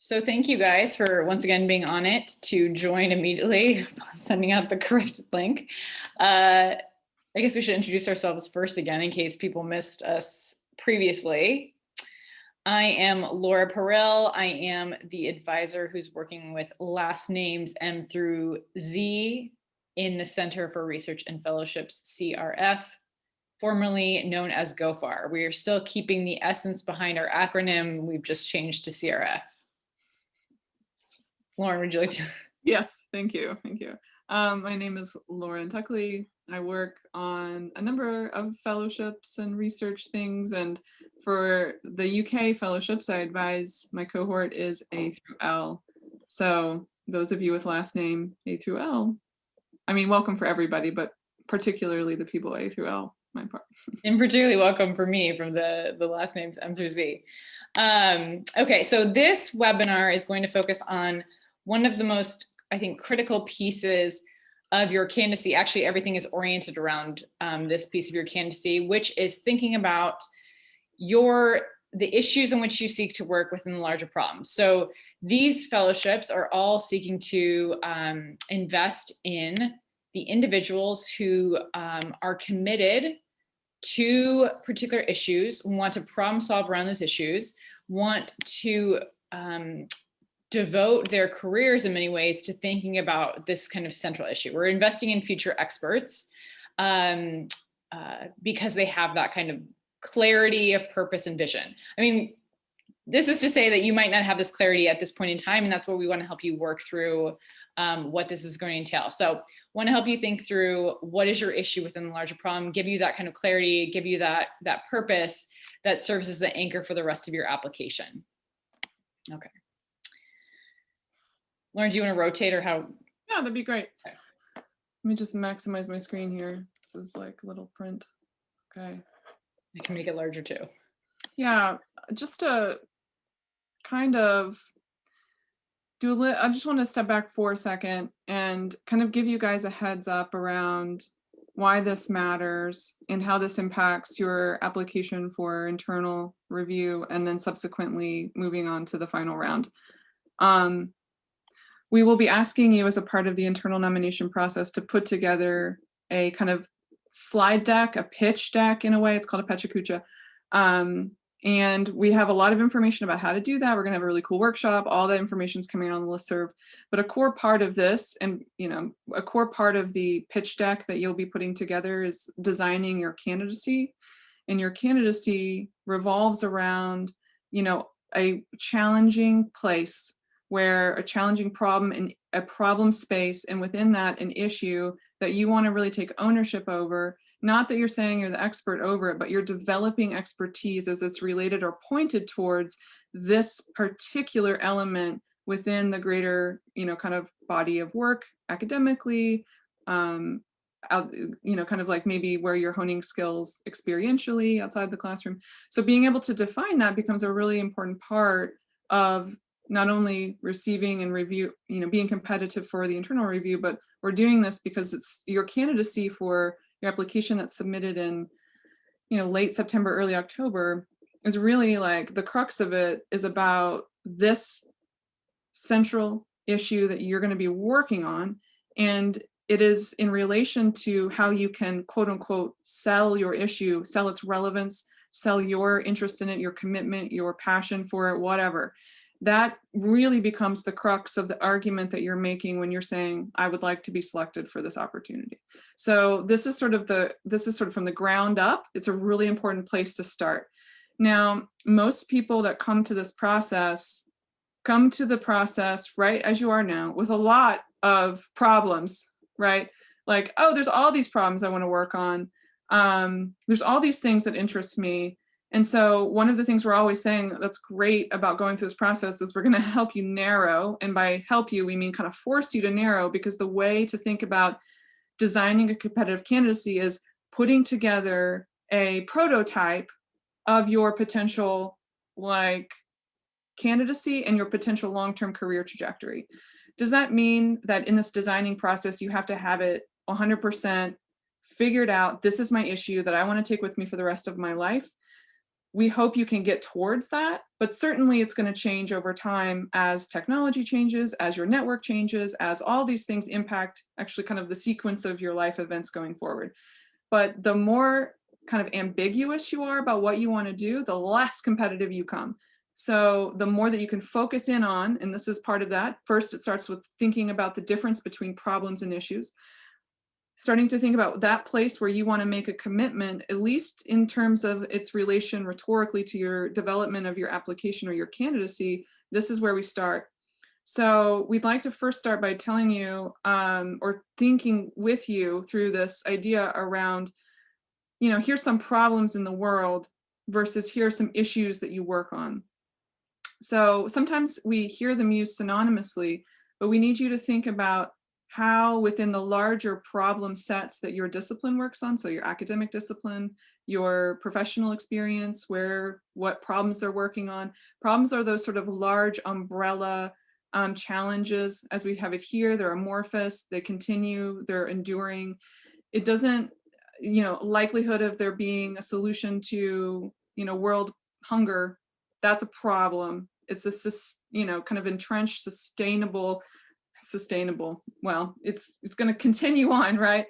So thank you guys for once again being on it to join immediately, sending out the correct link. I guess we should introduce ourselves first again in case people missed us previously. I am Laura Perel. I am the advisor who's working with last names M through Z in the Center for Research and Fellowships, CRF, formerly known as GOFAR. We are still keeping the essence behind our acronym. We've just changed to CRF. Lauren, would you like to? Yes, thank you. Thank you. My name is Lauren Tuckley. I work on a number of fellowships and research things. And for the UK fellowships, I advise my cohort is A through L. So those of you with last name A through L, I mean, welcome for everybody, but particularly the people A through L, my part. And particularly welcome for me from the last names M through Z. Okay, so this webinar is going to focus on one of the most, I think, critical pieces of your candidacy. Actually, everything is oriented around this piece of your candidacy, which is thinking about the issues in which you seek to work within the larger problem. So these fellowships are all seeking to invest in the individuals who are committed to particular issues, want to problem solve around those issues, want to devote their careers in many ways to thinking about this kind of central issue. We're investing in future experts because they have that kind of clarity of purpose and vision. I mean, this is to say that you might not have this clarity at this point in time, and that's where we want to help you work through what this is going to entail. So want to help you think through what is your issue within the larger problem, give you that kind of clarity, give you that purpose that serves as the anchor for the rest of your application. Okay. Lauren, do you want to rotate or how? Yeah, that'd be great. Okay. Let me just maximize my screen here. This is like little print. Okay. I can make it larger too. Yeah, just to kind of I just want to step back for a second and kind of give you guys a heads up around why this matters and how this impacts your application for internal review and then subsequently moving on to the final round. We will be asking you as a part of the internal nomination process to put together a kind of slide deck, a pitch deck in a way. It's called a pechakucha. And we have a lot of information about how to do that. We're going to have a really cool workshop. All the information is coming on the listserv. But a core part of this, and a core part of the pitch deck that you'll be putting together is designing your candidacy. And your candidacy revolves around, a challenging place where a challenging problem in a problem space, and within that, an issue that you want to really take ownership over. Not that you're saying you're the expert over it, but you're developing expertise as it's related or pointed towards this particular element within the greater, kind of body of work academically, kind of like maybe where you're honing skills experientially outside the classroom. So being able to define that becomes a really important part of not only receiving and review, being competitive for the internal review, but we're doing this because it's your candidacy for your application that's submitted in, late September, early October is really like the crux of it is about this central issue that you're going to be working on. And it is in relation to how you can, quote unquote, sell your issue, sell its relevance, sell your interest in it, your commitment, your passion for it, whatever. That really becomes the crux of the argument that you're making when you're saying, I would like to be selected for this opportunity. So this is sort of from the ground up. It's a really important place to start. Now, most people that come to the process, right as you are now, with a lot of problems, right? Like, oh, there's all these problems I want to work on. There's all these things that interest me. And so one of the things we're always saying that's great about going through this process is we're going to help you narrow. And by help you, we mean kind of force you to narrow, because the way to think about designing a competitive candidacy is putting together a prototype of your potential candidacy and your potential long-term career trajectory. Does that mean that in this designing process, you have to have it 100% figured out? This is my issue that I want to take with me for the rest of my life. we hope you can get towards that, but certainly it's going to change over time as technology changes, as your network changes, as all these things impact actually kind of the sequence of your life events going forward. But the more kind of ambiguous you are about what you want to do, the less competitive you come. So the more that you can focus in on, and this is part of that, first it starts with thinking about the difference between problems and issues. Starting to think about that place where you want to make a commitment, at least in terms of its relation rhetorically to your development of your application or your candidacy, this is where we start. So we'd like to first start by telling you or thinking with you through this idea around, here's some problems in the world versus here are some issues that you work on. So sometimes we hear them used synonymously, but we need you to think about how within the larger problem sets that your discipline works on, so your academic discipline, your professional experience, what problems they're working on. Problems are those sort of large umbrella challenges. As we have it here, they're amorphous, they continue, they're enduring. It doesn't, likelihood of there being a solution to, world hunger, that's a problem. It's a, kind of entrenched, sustainable, well, it's going to continue on, right?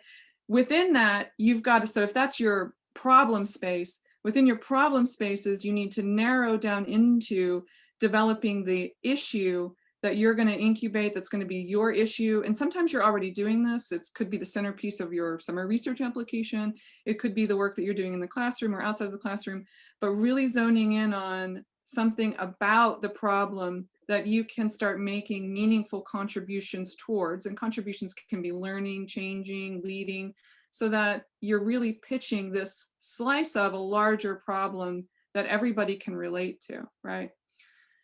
Within that, you've got to, so if that's your problem space, within your problem spaces, you need to narrow down into developing the issue that you're going to incubate, that's going to be your issue. And sometimes you're already doing this. It could be the centerpiece of your summer research application. It could be the work that you're doing in the classroom or outside of the classroom, but really zoning in on something about the problem that you can start making meaningful contributions towards. And contributions can be learning, changing, leading, so that you're really pitching this slice of a larger problem that everybody can relate to, right?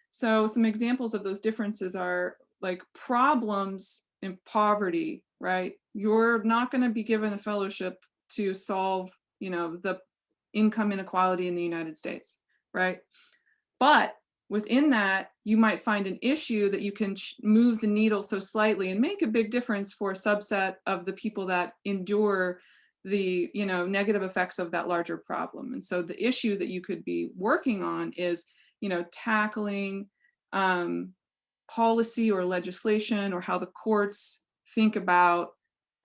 So some examples of those differences are like problems in poverty, right? You're not going to be given a fellowship to solve, the income inequality in the United States, right? But within that, you might find an issue that you can move the needle so slightly and make a big difference for a subset of the people that endure the, negative effects of that larger problem. And so the issue that you could be working on is, tackling policy or legislation, or how the courts think about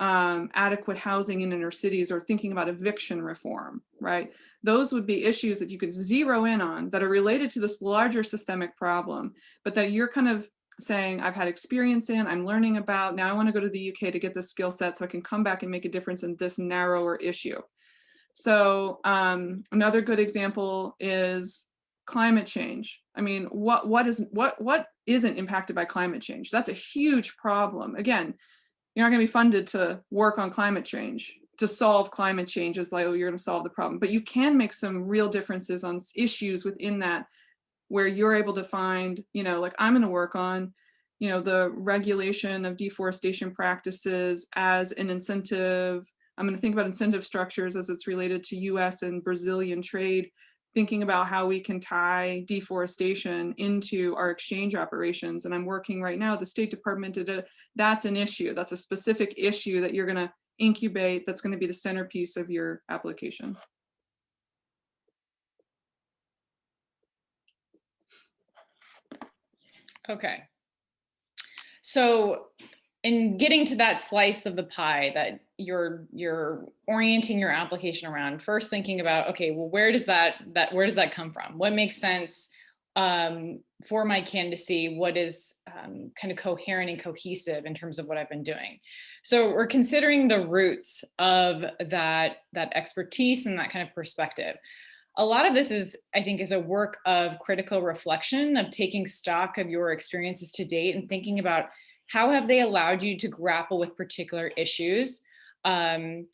adequate housing in inner cities, or thinking about eviction reform, right? Those would be issues that you could zero in on that are related to this larger systemic problem, but that you're kind of saying, I've had experience in, I'm learning about, now I want to go to the UK to get this skill set so I can come back and make a difference in this narrower issue. So another good example is climate change. I mean, what isn't impacted by climate change? That's a huge problem. Again, you're not going to be funded to work on climate change, to solve climate change as like, oh, you're going to solve the problem. But you can make some real differences on issues within that, where you're able to find, like I'm going to work on, the regulation of deforestation practices as an incentive. I'm going to think about incentive structures as it's related to US and Brazilian trade, thinking about how we can tie deforestation into our exchange operations. And I'm working right now, the State Department did it. That's an issue. That's a specific issue that you're going to incubate. That's going to be the centerpiece of your application. Okay. So in getting to that slice of the pie that you're orienting your application around, first thinking about, okay, well, where does that come from? What makes sense for my candidacy? What is kind of coherent and cohesive in terms of what I've been doing? So we're considering the roots of that expertise and that kind of perspective. A lot of this is, I think, is a work of critical reflection, of taking stock of your experiences to date and thinking about how have they allowed you to grapple with particular issues. And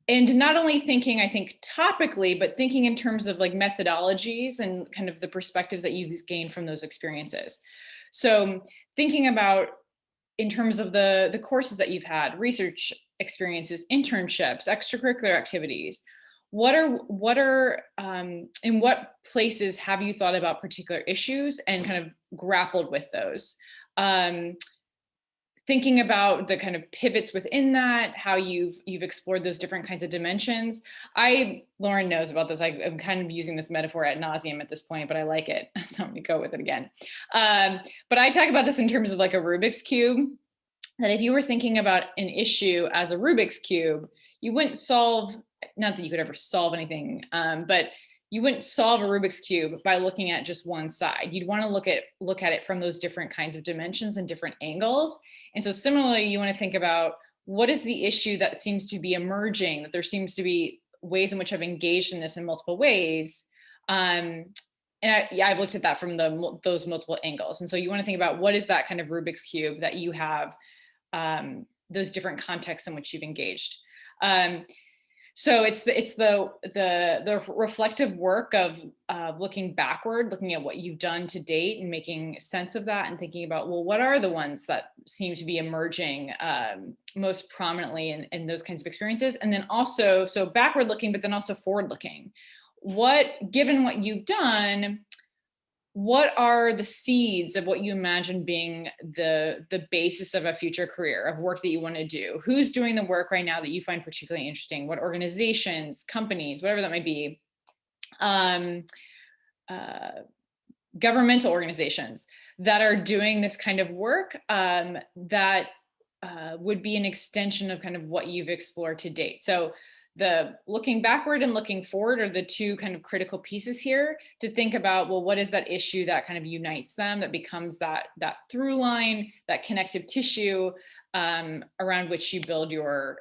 not only thinking, I think, topically, but thinking in terms of like methodologies and kind of the perspectives that you've gained from those experiences. So thinking about in terms of the courses that you've had, research experiences, internships, extracurricular activities, what are in what places have you thought about particular issues and kind of grappled with those? thinking about the kind of pivots within that, how you've explored those different kinds of dimensions. Lauren knows about this. I'm kind of using this metaphor ad nauseum at this point, but I like it, so I'm gonna go with it again. But I talk about this in terms of like a Rubik's Cube, that if you were thinking about an issue as a Rubik's Cube, you wouldn't solve, not that you could ever solve anything, but you wouldn't solve a Rubik's Cube by looking at just one side. You'd want to look at it from those different kinds of dimensions and different angles. And so similarly, you want to think about what is the issue that seems to be emerging, that there seems to be ways in which I've engaged in this in multiple ways. And I've looked at that from those multiple angles. And so you want to think about what is that kind of Rubik's Cube that you have, those different contexts in which you've engaged. So it's the reflective work of looking backward, looking at what you've done to date and making sense of that, and thinking about, well, what are the ones that seem to be emerging most prominently in those kinds of experiences? And then also, so backward looking, but then also forward looking. Given what you've done, what are the seeds of what you imagine being the basis of a future career of work that you want to do? Who's doing the work right now that you find particularly interesting? What organizations, companies, whatever that might be, governmental organizations that are doing this kind of work that would be an extension of kind of what you've explored to date. So the looking backward and looking forward are the two kind of critical pieces here to think about, well, what is that issue that kind of unites them, that becomes that through line, that connective tissue around which you build your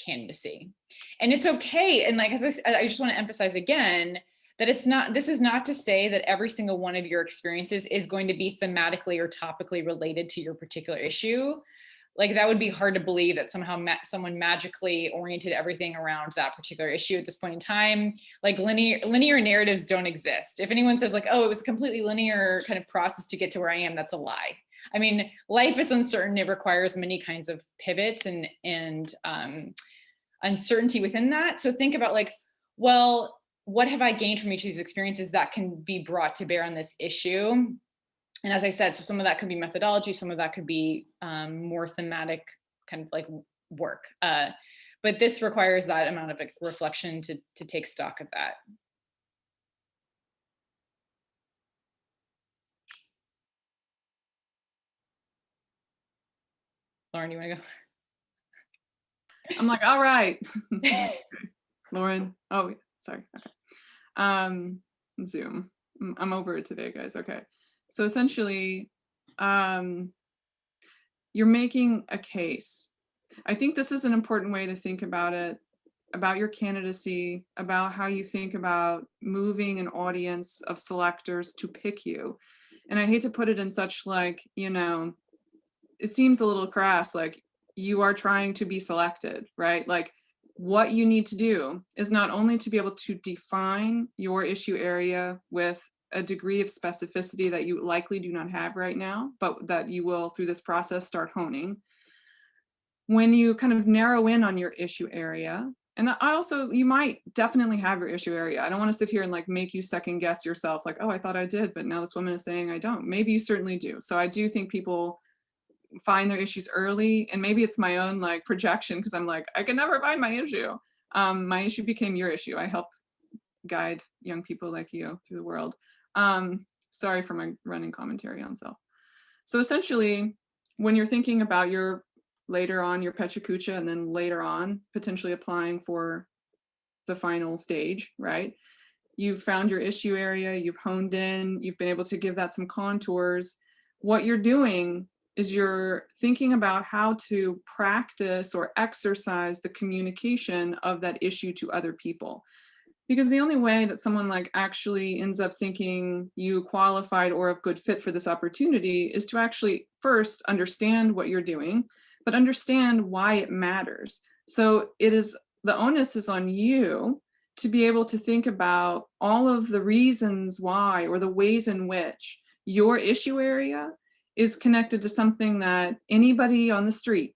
candidacy. And it's okay. And like, as I just want to emphasize again, that this is not to say that every single one of your experiences is going to be thematically or topically related to your particular issue. Like, that would be hard to believe that somehow someone magically oriented everything around that particular issue at this point in time. Like, linear narratives don't exist. If anyone says like, oh, it was a completely linear kind of process to get to where I am, that's a lie. I mean, life is uncertain. It requires many kinds of pivots and uncertainty within that. So think about like, well, what have I gained from each of these experiences that can be brought to bear on this issue? And as I said, so some of that could be methodology, some of that could be more thematic kind of like work. But this requires that amount of reflection to take stock of that. Lauren, you want to go? I'm like, all right. Lauren, oh, sorry. Okay. Zoom. I'm over it today, guys. Okay. So essentially, you're making a case. I think this is an important way to think about it, about your candidacy, about how you think about moving an audience of selectors to pick you. And I hate to put it in such like, you know, it seems a little crass, like you are trying to be selected, right? Like, what you need to do is not only to be able to define your issue area with a degree of specificity that you likely do not have right now, but that you will through this process start honing. When you kind of narrow in on your issue area, and you might definitely have your issue area. I don't want to sit here and like make you second guess yourself, like, oh, I thought I did, but now this woman is saying I don't. Maybe you certainly do. So I do think people find their issues early, and maybe it's my own like projection because I'm like, I can never find my issue. My issue became your issue. I help guide young people like you through the world. Sorry for my running commentary on self. So essentially, when you're thinking about your later on your Pecha Kucha, and then later on potentially applying for the final stage, right? You've found your issue area, you've honed in, you've been able to give that some contours. What you're doing is you're thinking about how to practice or exercise the communication of that issue to other people. Because the only way that someone like actually ends up thinking you qualified or a good fit for this opportunity is to actually first understand what you're doing, but understand why it matters. So the onus is on you to be able to think about all of the reasons why, or the ways in which your issue area is connected to something that anybody on the street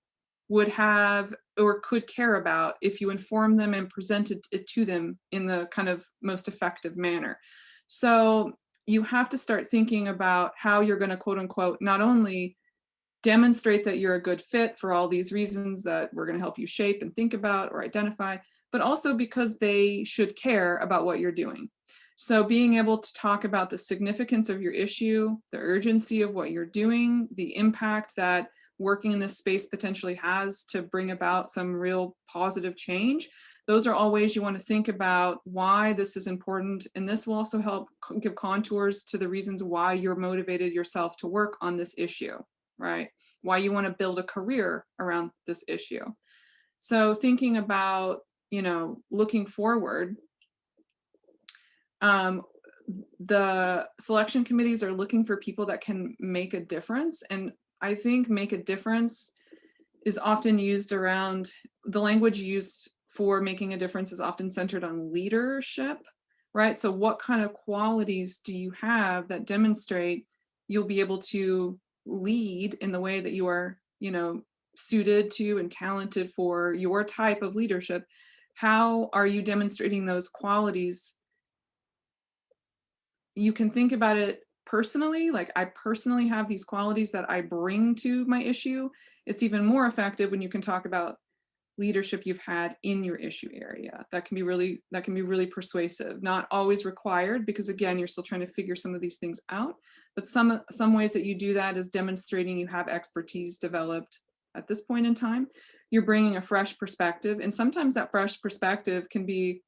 would have or could care about if you inform them and presented it to them in the kind of most effective manner. So you have to start thinking about how you're going to, quote unquote, not only demonstrate that you're a good fit for all these reasons that we're going to help you shape and think about or identify, but also because they should care about what you're doing. So being able to talk about the significance of your issue, the urgency of what you're doing, the impact that working in this space potentially has to bring about some real positive change. Those are all ways you want to think about why this is important. And this will also help give contours to the reasons why you're motivated yourself to work on this issue, right? Why you want to build a career around this issue. So thinking about, you know, looking forward, the selection committees are looking for people that can make a difference. And I think make a difference is often used around, the language used for making a difference is often centered on leadership, right? So what kind of qualities do you have that demonstrate you'll be able to lead in the way that you are, you know, suited to and talented for your type of leadership? How are you demonstrating those qualities? You can think about it personally, like I personally have these qualities that I bring to my issue. It's even more effective when you can talk about leadership you've had in your issue area. That can be really persuasive. Not always required, because again, you're still trying to figure some of these things out. But some ways that you do that is demonstrating you have expertise developed at this point in time. You're bringing a fresh perspective, and sometimes that fresh perspective can be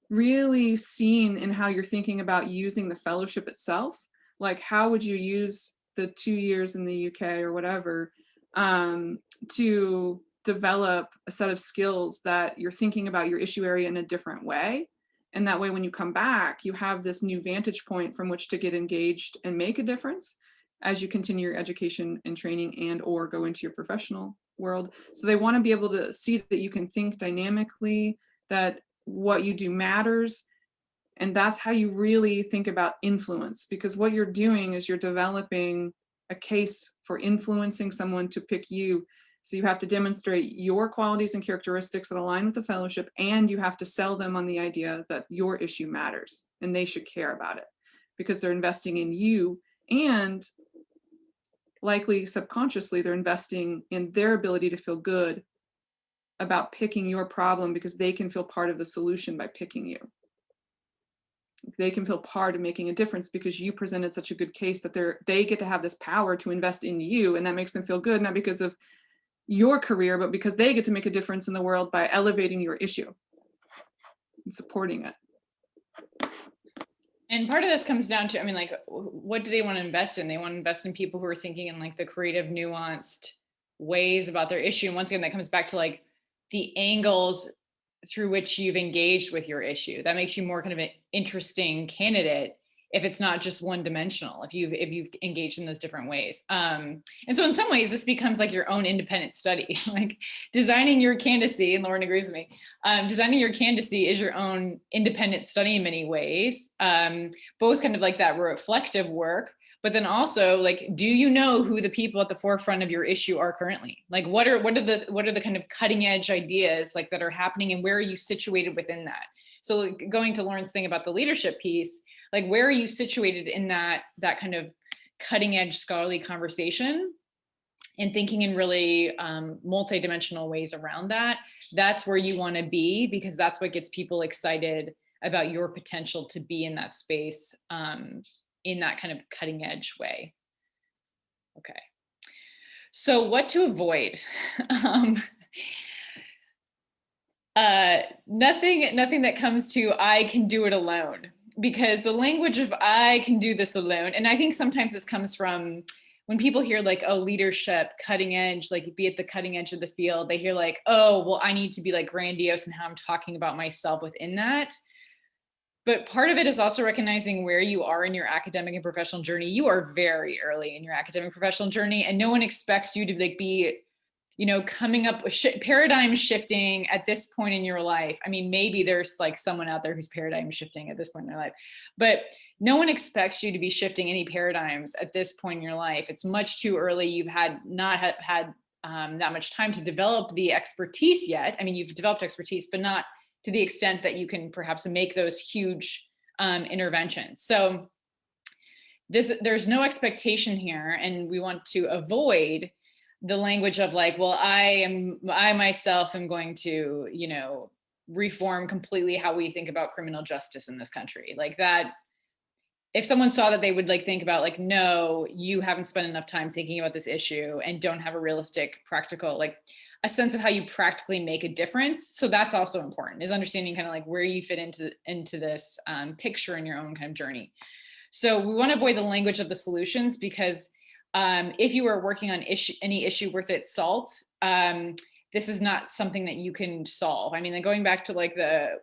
really seen in how you're thinking about using the fellowship itself. Like, how would you use the 2 years in the UK or whatever to develop a set of skills that you're thinking about your issue area in a different way? And that way, when you come back, you have this new vantage point from which to get engaged and make a difference as you continue your education and training and or go into your professional world. So they want to be able to see that you can think dynamically, that what you do matters. And that's how you really think about influence, because what you're doing is you're developing a case for influencing someone to pick you. So you have to demonstrate your qualities and characteristics that align with the fellowship, and you have to sell them on the idea that your issue matters and they should care about it because they're investing in you, and likely subconsciously they're investing in their ability to feel good about picking your problem, because they can feel part of the solution by picking you. They can feel part of making a difference because you presented such a good case that they get to have this power to invest in you, and that makes them feel good, not because of your career, but because they get to make a difference in the world by elevating your issue and supporting it. And part of this comes down to, I mean, like, what do they want to invest in? They want to invest in people who are thinking in like the creative, nuanced ways about their issue. And once again, that comes back to like the angles through which you've engaged with your issue. That makes you more kind of an interesting candidate if it's not just one dimensional, if you've engaged in those different ways. And so in some ways, this becomes like your own independent study, like designing your candidacy, and Lauren agrees with me, designing your candidacy is your own independent study in many ways, both kind of like that reflective work, but then also like, do you know who the people at the forefront of your issue are currently? Like, what are the kind of cutting edge ideas like that are happening, and where are you situated within that? So going to Lauren's thing about the leadership piece, like where are you situated in that kind of cutting edge scholarly conversation, and thinking in really multidimensional ways around that? That's where you want to be, because that's what gets people excited about your potential to be in that space, in that kind of cutting edge way. Okay. So what to avoid? Nothing that comes to I can do it alone, because the language of I can do this alone. And I think sometimes this comes from when people hear like, oh, leadership, cutting edge, like be at the cutting edge of the field, they hear like, oh, well, I need to be like grandiose in how I'm talking about myself within that. But part of it is also recognizing where you are in your academic and professional journey. You are very early in your academic professional journey, and no one expects you to like be, you know, coming up with paradigm shifting at this point in your life. I mean, maybe there's like someone out there who's paradigm shifting at this point in their life, but no one expects you to be shifting any paradigms at this point in your life. It's much too early. You've not had that much time to develop the expertise yet. I mean, you've developed expertise, but not to the extent that you can perhaps make those huge interventions. So there's no expectation here, and we want to avoid the language of like, well, I myself am going to, you know, reform completely how we think about criminal justice in this country. Like that, if someone saw that, they would like think about like, no, you haven't spent enough time thinking about this issue and don't have a realistic, practical, like a sense of how you practically make a difference. So that's also important, is understanding kind of like where you fit into this picture in your own kind of journey. So we want to avoid the language of the solutions, because if you are working on any issue worth its salt, this is not something that you can solve. I mean, then going back to like the,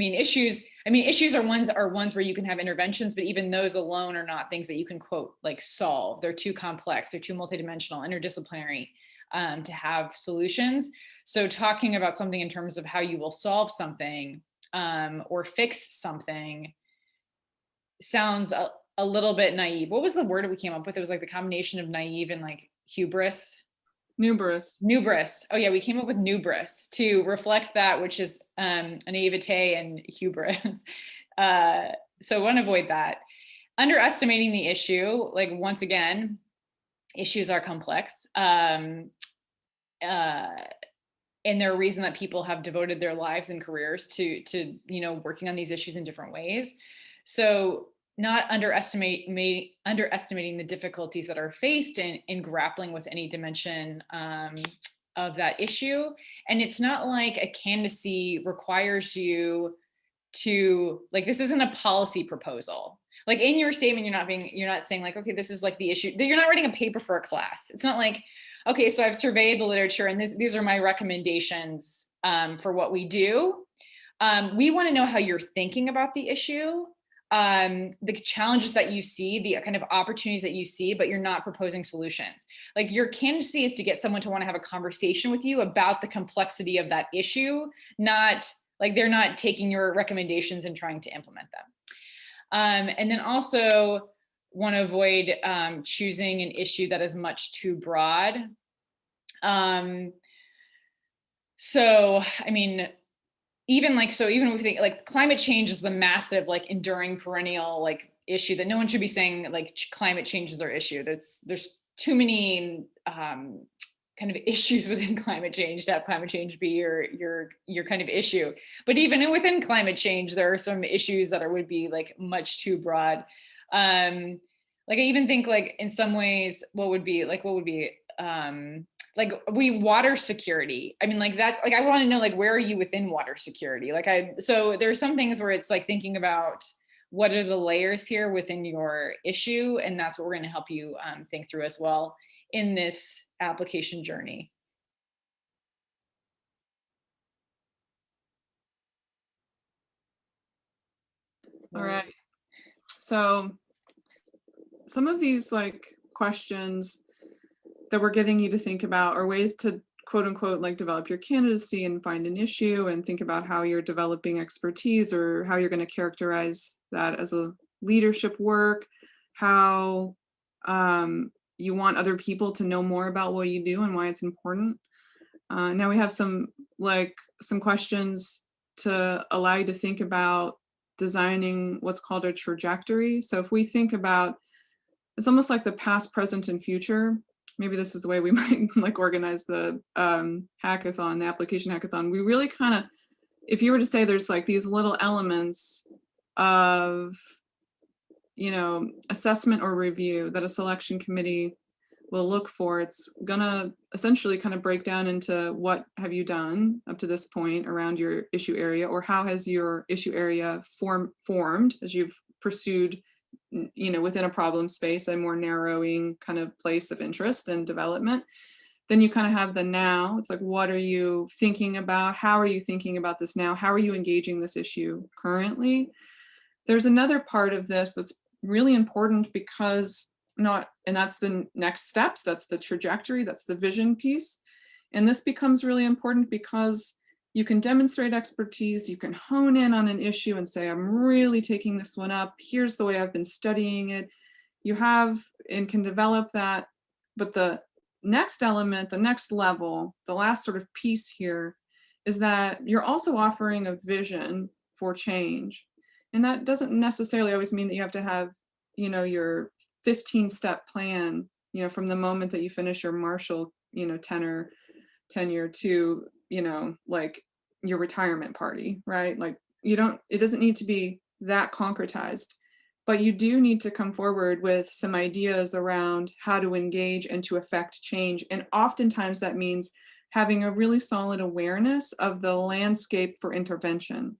issues are ones where you can have interventions, but even those alone are not things that you can quote like solve. They're too complex, they're too multidimensional, interdisciplinary to have solutions. So talking about something in terms of how you will solve something or fix something sounds a little bit naive. What was the word we came up with? It was like the combination of naive and like hubris. Nubris. Oh yeah, we came up with nubris to reflect that, which is a naivete and hubris. So I want to avoid that. Underestimating the issue, like once again, issues are complex. And there are reasons that people have devoted their lives and careers to you know, working on these issues in different ways. So not underestimating the difficulties that are faced in grappling with any dimension of that issue. And it's not like a candidacy requires you to, like, this isn't a policy proposal. Like in your statement, you're not saying like, okay, this is like the issue. You're not writing a paper for a class. It's not like, okay, so I've surveyed the literature and these are my recommendations for what we do. We want to know how you're thinking about the issue, the challenges that you see, the kind of opportunities that you see, but you're not proposing solutions. Like your candidacy is to get someone to want to have a conversation with you about the complexity of that issue, not like they're not taking your recommendations and trying to implement them. And then also want to avoid choosing an issue that is much too broad. So, I mean, even if we think like climate change is the massive, like enduring perennial, like issue that no one should be saying like climate change is their issue. There's too many kind of issues within climate change to have climate change be your kind of issue. But even within climate change, there are some issues that would be like much too broad. Like I even think like in some ways, what would be like water security. I mean, like that's like, I want to know like, where are you within water security? So there's some things where it's like thinking about what are the layers here within your issue. And that's what we're going to help you think through as well in this application journey. All right. So some of these like questions that we're getting you to think about are ways to quote unquote like develop your candidacy and find an issue and think about how you're developing expertise or how you're going to characterize that as a leadership work, how you want other people to know more about what you do and why it's important. Now we have some questions to allow you to think about designing what's called a trajectory. So if we think about, it's almost like the past, present, and future. Maybe this is the way we might like organize the hackathon, the application hackathon. We really kind of, if you were to say there's like these little elements of, you know, assessment or review that a selection committee will look for, it's gonna essentially kind of break down into what have you done up to this point around your issue area, or how has your issue area formed as you've pursued, you know, within a problem space, a more narrowing kind of place of interest and development. Then you kind of have the now. It's like, what are you thinking about? How are you thinking about this now? How are you engaging this issue currently? There's another part of this that's really important because and that's the next steps, that's the trajectory, that's the vision piece. And this becomes really important because you can demonstrate expertise, you can hone in on an issue and say, I'm really taking this one up. Here's the way I've been studying it. You have and can develop that. But the next element, the next level, the last sort of piece here is that you're also offering a vision for change. And that doesn't necessarily always mean that you have to have your 15-step plan, from the moment that you finish your Marshall, tenure to, like your retirement party, right? Like it doesn't need to be that concretized, but you do need to come forward with some ideas around how to engage and to affect change. And oftentimes that means having a really solid awareness of the landscape for intervention.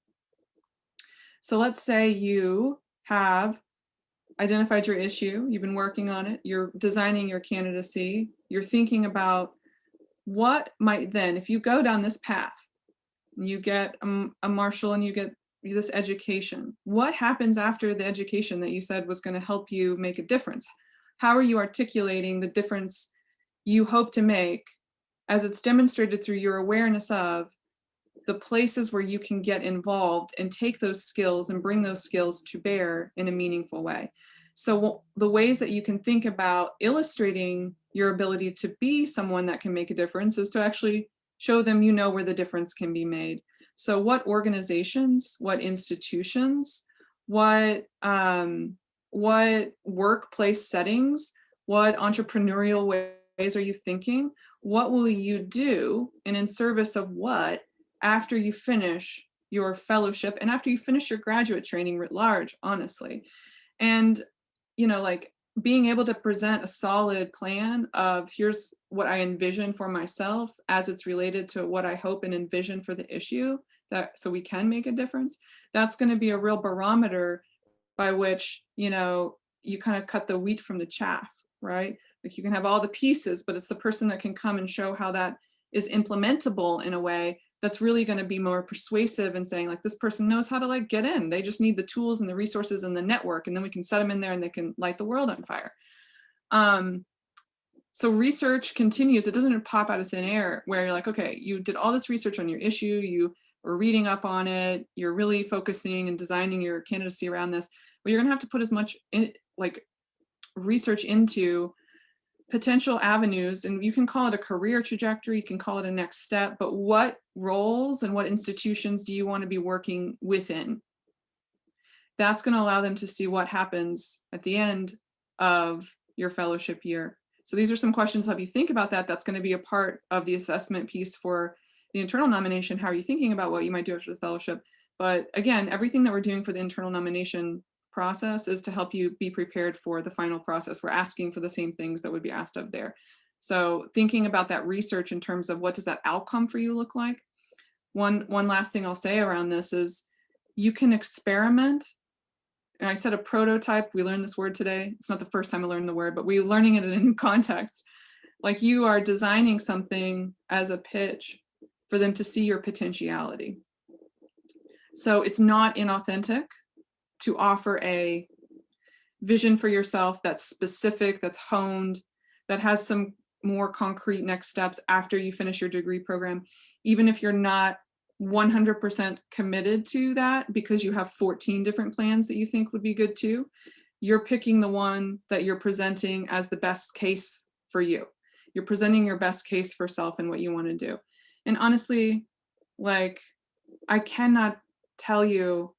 So let's say you have identified your issue, you've been working on it, you're designing your candidacy, you're thinking about what might then, if you go down this path, you get a Marshall and you get this education, what happens after the education that you said was going to help you make a difference? How are you articulating the difference you hope to make as it's demonstrated through your awareness of the places where you can get involved and take those skills and bring those skills to bear in a meaningful way? So the ways that you can think about illustrating your ability to be someone that can make a difference is to actually show them where the difference can be made. So what organizations, what institutions, what workplace settings, what entrepreneurial ways are you thinking? What will you do, and in service of what, after you finish your fellowship and after you finish your graduate training writ large, honestly? And like being able to present a solid plan of here's what I envision for myself as it's related to what I hope and envision for the issue, that so we can make a difference. That's going to be a real barometer by which, you kind of cut the wheat from the chaff, right? Like you can have all the pieces, but it's the person that can come and show how that is implementable in a way that's really going to be more persuasive and saying like, this person knows how to like get in. They just need the tools and the resources and the network, and then we can set them in there and they can light the world on fire. So research continues. It doesn't pop out of thin air where you're like, okay, you did all this research on your issue, you were reading up on it, you're really focusing and designing your candidacy around this, but you're going to have to put as much research into potential avenues, and you can call it a career trajectory, you can call it a next step, but what roles and what institutions do you want to be working within? That's going to allow them to see what happens at the end of your fellowship year. So these are some questions to help you think about that. That's going to be a part of the assessment piece for the internal nomination. How are you thinking about what you might do after the fellowship? But again, everything that we're doing for the internal nomination process is to help you be prepared for the final process. We're asking for the same things that would be asked of there. So thinking about that research in terms of what does that outcome for you look like? One last thing I'll say around this is you can experiment. And I said a prototype, we learned this word today. It's not the first time I learned the word, but we're learning it in a new context. Like you are designing something as a pitch for them to see your potentiality. So it's not inauthentic to offer a vision for yourself that's specific, that's honed, that has some more concrete next steps after you finish your degree program, even if you're not 100% committed to that because you have 14 different plans that you think would be good too. You're picking the one that you're presenting as the best case for you. You're presenting your best case for self and what you want to do. And honestly, like, I cannot tell you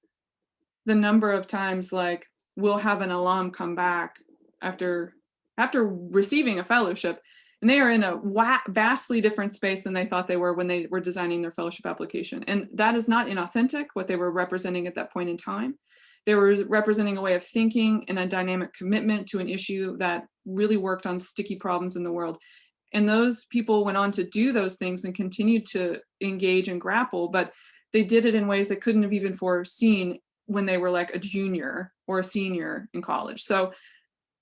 the number of times like we'll have an alum come back after receiving a fellowship, and they are in a vastly different space than they thought they were when they were designing their fellowship application. And that is not inauthentic, what they were representing at that point in time. They were representing a way of thinking and a dynamic commitment to an issue that really worked on sticky problems in the world. And those people went on to do those things and continued to engage and grapple, but they did it in ways they couldn't have even foreseen when they were like a junior or a senior in college. So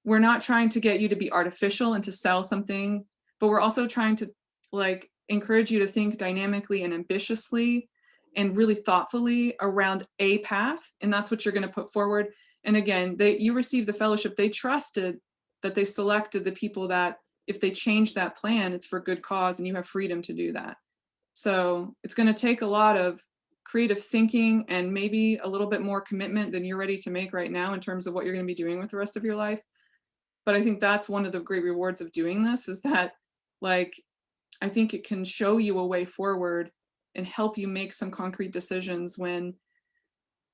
we're not trying to get you to be artificial and to sell something, but we're also trying to like encourage you to think dynamically and ambitiously and really thoughtfully around a path. And that's what you're going to put forward. And again, you received the fellowship. They trusted that they selected the people that if they change that plan, it's for good cause and you have freedom to do that. So it's going to take a lot of creative thinking and maybe a little bit more commitment than you're ready to make right now in terms of what you're going to be doing with the rest of your life. But I think that's one of the great rewards of doing this, is that like, I think it can show you a way forward and help you make some concrete decisions when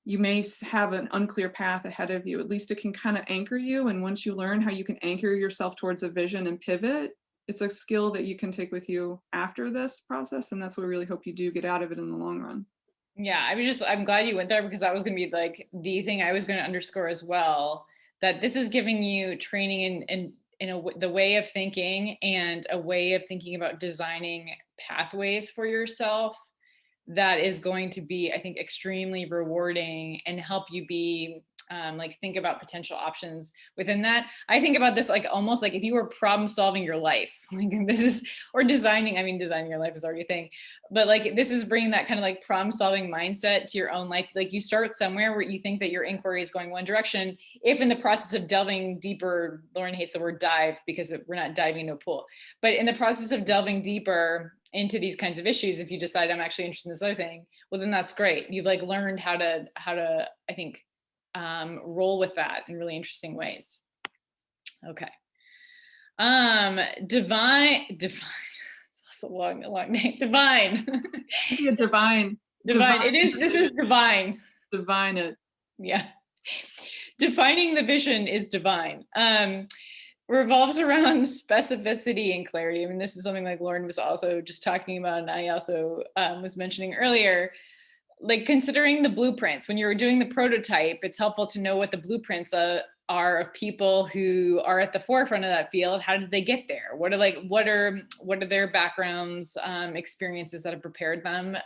you may have an unclear path ahead of you. At least it can kind of anchor you. And once you learn how you can anchor yourself towards a vision and pivot, it's a skill that you can take with you after this process. And that's what we really hope you do get out of it in the long run. Yeah, I'm glad you went there, because that was going to be like the thing I was going to underscore as well, that this is giving you training the way of thinking, and a way of thinking about designing pathways for yourself that is going to be, I think, extremely rewarding and help you be like think about potential options within that. I think about this like almost like if you were problem solving your life, like this is, or designing, I mean, designing your life is already a thing, but like this is bringing that kind of like problem solving mindset to your own life. Like you start somewhere where you think that your inquiry is going one direction. If in the process of delving deeper, Lauren hates the word dive because we're not diving into a pool, but in the process of delving deeper into these kinds of issues, if you decide I'm actually interested in this other thing, well, then that's great. You've like learned how to, I think, roll with that in really interesting ways. Okay. Divine. It's a long name. Divine. Yeah, divine. Divine. It is. This is divine. Divine it. Yeah. Defining the vision is divine. Revolves around specificity and clarity. I mean, this is something like Lauren was also just talking about, and I also was mentioning earlier. Like considering the blueprints when you're doing the prototype, it's helpful to know what the blueprints are of people who are at the forefront of that field. How did they get there? What are their backgrounds, experiences that have prepared them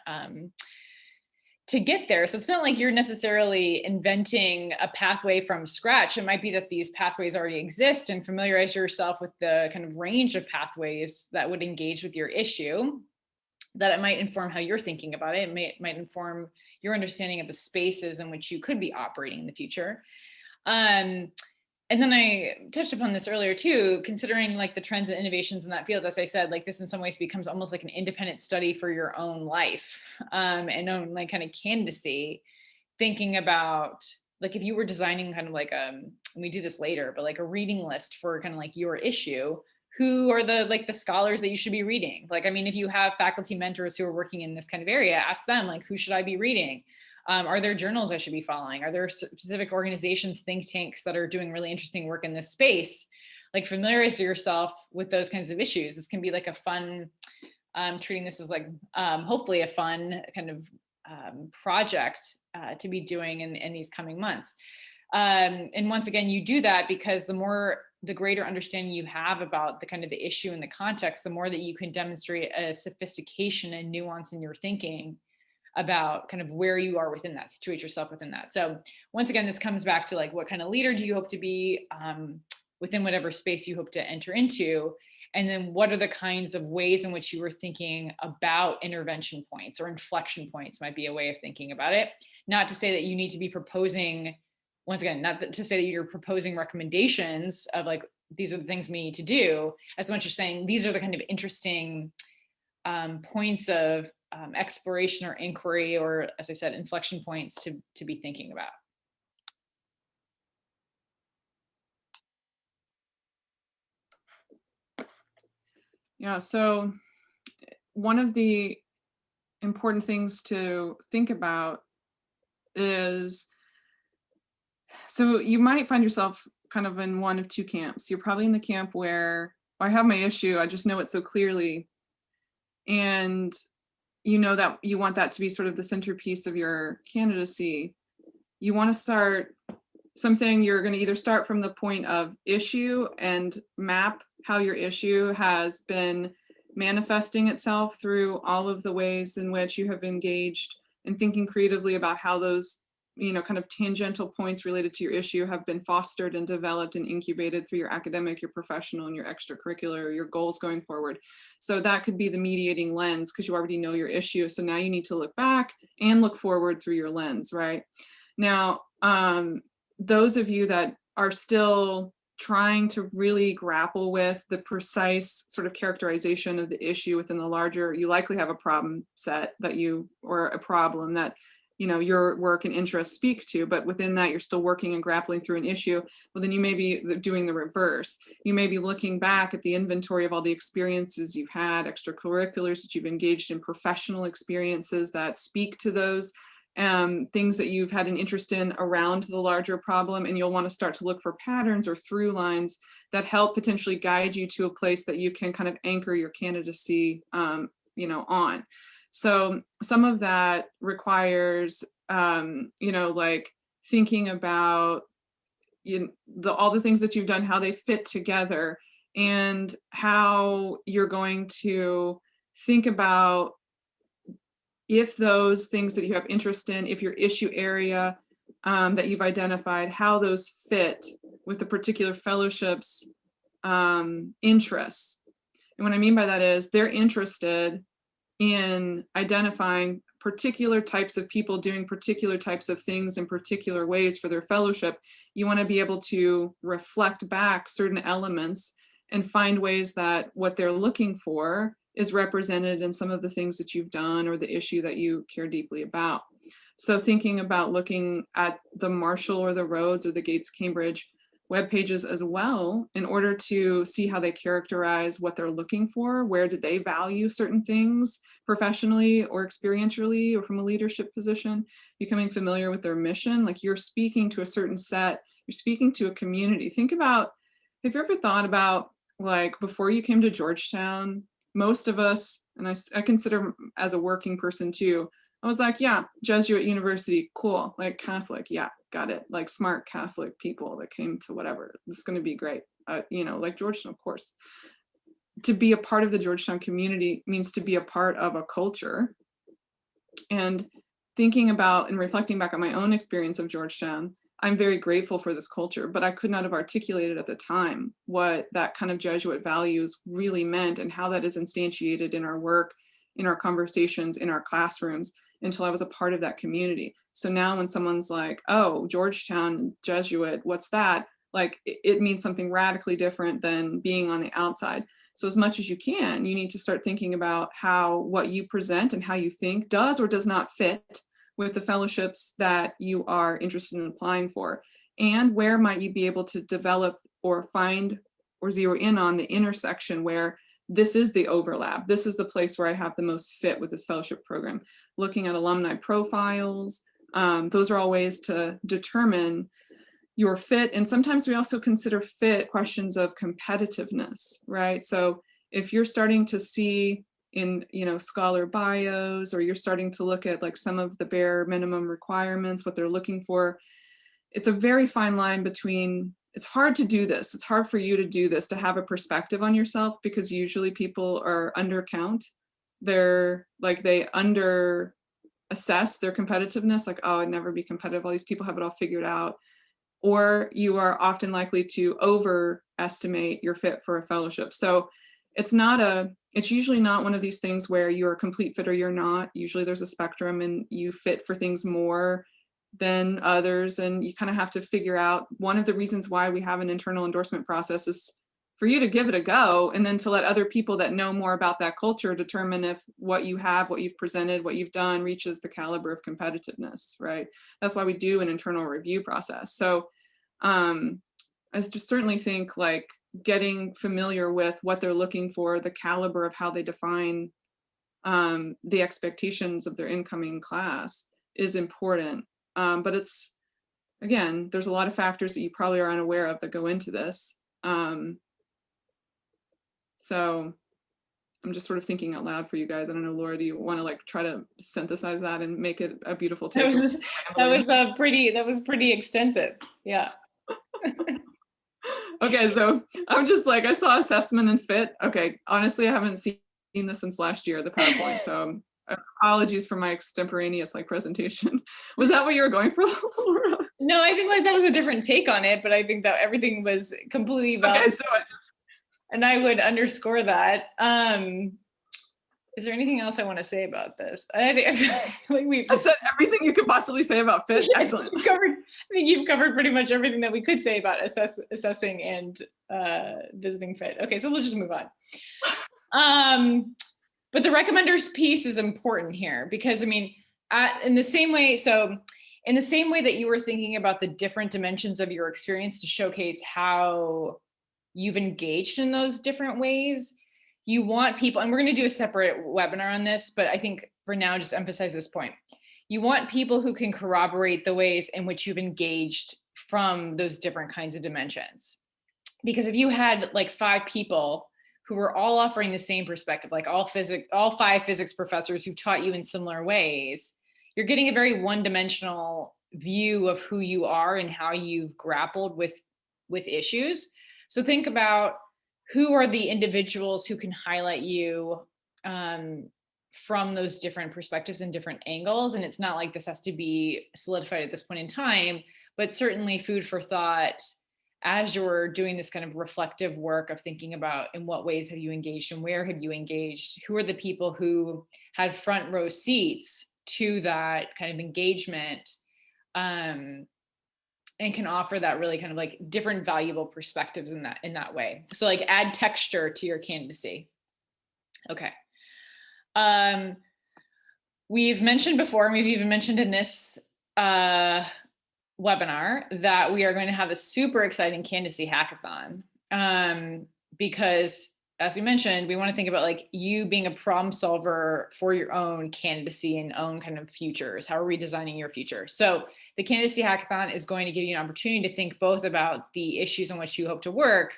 to get there? So it's not like you're necessarily inventing a pathway from scratch. It might be that these pathways already exist, and familiarize yourself with the kind of range of pathways that would engage with your issue, that it might inform how you're thinking about it. It might inform your understanding of the spaces in which you could be operating in the future. And then I touched upon this earlier too, considering like the trends and innovations in that field. As I said, like this in some ways becomes almost like an independent study for your own life, and own like kind of candidacy, thinking about like if you were designing kind of like we do this later, but like a reading list for kind of like your issue, who are the scholars that you should be reading? Like, I mean, if you have faculty mentors who are working in this kind of area, ask them like, who should I be reading? Are there journals I should be following? Are there specific organizations, think tanks that are doing really interesting work in this space? Like familiarize yourself with those kinds of issues. This can be like a fun, treating this as like hopefully a fun kind of project to be doing in these coming months. And once again, you do that because the greater understanding you have about the kind of the issue and the context, the more that you can demonstrate a sophistication and nuance in your thinking about kind of where you are within that, situate yourself within that. So once again, this comes back to like, what kind of leader do you hope to be within whatever space you hope to enter into? And then what are the kinds of ways in which you were thinking about intervention points, or inflection points might be a way of thinking about it. Not to say that you need to be proposing, once again, not to say that you're proposing recommendations of like, these are the things we need to do, as much as saying, these are the kind of interesting points of exploration or inquiry, or as I said, inflection points to be thinking about. Yeah, so one of the important things to think about is, so you might find yourself kind of in one of two camps. You're probably in the camp where, I have my issue, I just know it so clearly. And you know that you want that to be sort of the centerpiece of your candidacy. You want to start, so I'm saying you're going to either start from the point of issue and map how your issue has been manifesting itself through all of the ways in which you have engaged in thinking creatively about how those, you know, kind of tangential points related to your issue have been fostered and developed and incubated through your academic, your professional, and your extracurricular, your goals going forward. So that could be the mediating lens, because you already know your issue. So now you need to look back and look forward through your lens, right? Now, those of you that are still trying to really grapple with the precise sort of characterization of the issue within the larger, you likely have a problem set that you, or a problem that, you know, your work and interests speak to, but within that you're still working and grappling through an issue. Well, then you may be doing the reverse. You may be looking back at the inventory of all the experiences you've had, extracurriculars that you've engaged in, professional experiences that speak to those things that you've had an interest in around the larger problem, and you'll want to start to look for patterns or through lines that help potentially guide you to a place that you can kind of anchor your candidacy, on. So some of that requires, like thinking about all the things that you've done, how they fit together, and how you're going to think about if those things that you have interest in, if your issue area that you've identified, how those fit with the particular fellowship's interests. And what I mean by that is they're interested in identifying particular types of people doing particular types of things in particular ways for their fellowship. You want to be able to reflect back certain elements and find ways that what they're looking for is represented in some of the things that you've done or the issue that you care deeply about. So thinking about looking at the Marshall or the Rhodes or the Gates Cambridge web pages as well, in order to see how they characterize what they're looking for, where do they value certain things professionally or experientially or from a leadership position, becoming familiar with their mission. Like you're speaking to a certain set, you're speaking to a community. Think about, have you ever thought about, like, before you came to Georgetown, most of us, and I consider as a working person too, I was like, yeah, Jesuit university, cool, like Catholic, yeah, got it. Like smart Catholic people that came to whatever, it's going to be great. Like Georgetown, of course. To be a part of the Georgetown community means to be a part of a culture. And thinking about and reflecting back on my own experience of Georgetown, I'm very grateful for this culture, but I could not have articulated at the time what that kind of Jesuit values really meant and how that is instantiated in our work, in our conversations, in our classrooms, until I was a part of that community. So now when someone's like, oh, Georgetown Jesuit, what's that? Like it means something radically different than being on the outside. So as much as you can, you need to start thinking about how what you present and how you think does or does not fit with the fellowships that you are interested in applying for. And where might you be able to develop or find or zero in on the intersection where this is the overlap. This is the place where I have the most fit with this fellowship program. Looking at alumni profiles, those are all ways to determine your fit. And sometimes we also consider fit questions of competitiveness, right? So if you're starting to see in scholar bios, or you're starting to look at like some of the bare minimum requirements, what they're looking for, it's a very fine line between, it's hard to do this. It's hard for you to do this, to have a perspective on yourself, because usually people are undercount. They're like, they under assess their competitiveness, like, oh, I'd never be competitive. All these people have it all figured out. Or you are often likely to overestimate your fit for a fellowship. So it's usually not one of these things where you're a complete fit or you're not. Usually there's a spectrum and you fit for things more than others. And you kind of have to figure out, one of the reasons why we have an internal endorsement process is for you to give it a go, and then to let other people that know more about that culture determine if what you have, what you've presented, what you've done reaches the caliber of competitiveness, right? That's why we do an internal review process. So I just certainly think like getting familiar with what they're looking for, the caliber of how they define the expectations of their incoming class is important. But it's, again, there's a lot of factors that you probably are unaware of that go into this. So I'm just sort of thinking out loud for you guys. I don't know, Laura, do you want to like try to synthesize that and make it a beautiful take? That was pretty extensive. Yeah. Okay, so I'm just like, I saw assessment and fit. Okay, honestly, I haven't seen this since last year, the PowerPoint. So apologies for my extemporaneous like presentation. Was that what you were going for, Laura? No, I think like that was a different take on it, but I think that everything was completely valid. Okay, so and I would underscore that. Is there anything else I want to say about this? I said everything you could possibly say about fit. Yes, excellent. I think you've covered pretty much everything that we could say about assessing and visiting fit. Okay, so we'll just move on. But the recommenders piece is important here, because I mean, in the same way that you were thinking about the different dimensions of your experience to showcase how you've engaged in those different ways, you want people, and we're going to do a separate webinar on this, but I think for now, just emphasize this point. you want people who can corroborate the ways in which you've engaged from those different kinds of dimensions. Because if you had like 5 people who were all offering the same perspective, like all 5 physics professors who taught you in similar ways, you're getting a very one-dimensional view of who you are and how you've grappled with issues. So think about who are the individuals who can highlight you from those different perspectives and different angles. And it's not like this has to be solidified at this point in time, but certainly food for thought as you're doing this kind of reflective work of thinking about in what ways have you engaged and where have you engaged, who are the people who had front row seats to that kind of engagement, and can offer that really kind of like different valuable perspectives in that way. So like add texture to your candidacy. Okay. We've mentioned before, and we've even mentioned in this webinar, that we are going to have a super exciting candidacy hackathon, because as we mentioned, we want to think about like you being a problem solver for your own candidacy and own kind of futures. How are we designing your future? So the candidacy hackathon is going to give you an opportunity to think both about the issues on which you hope to work,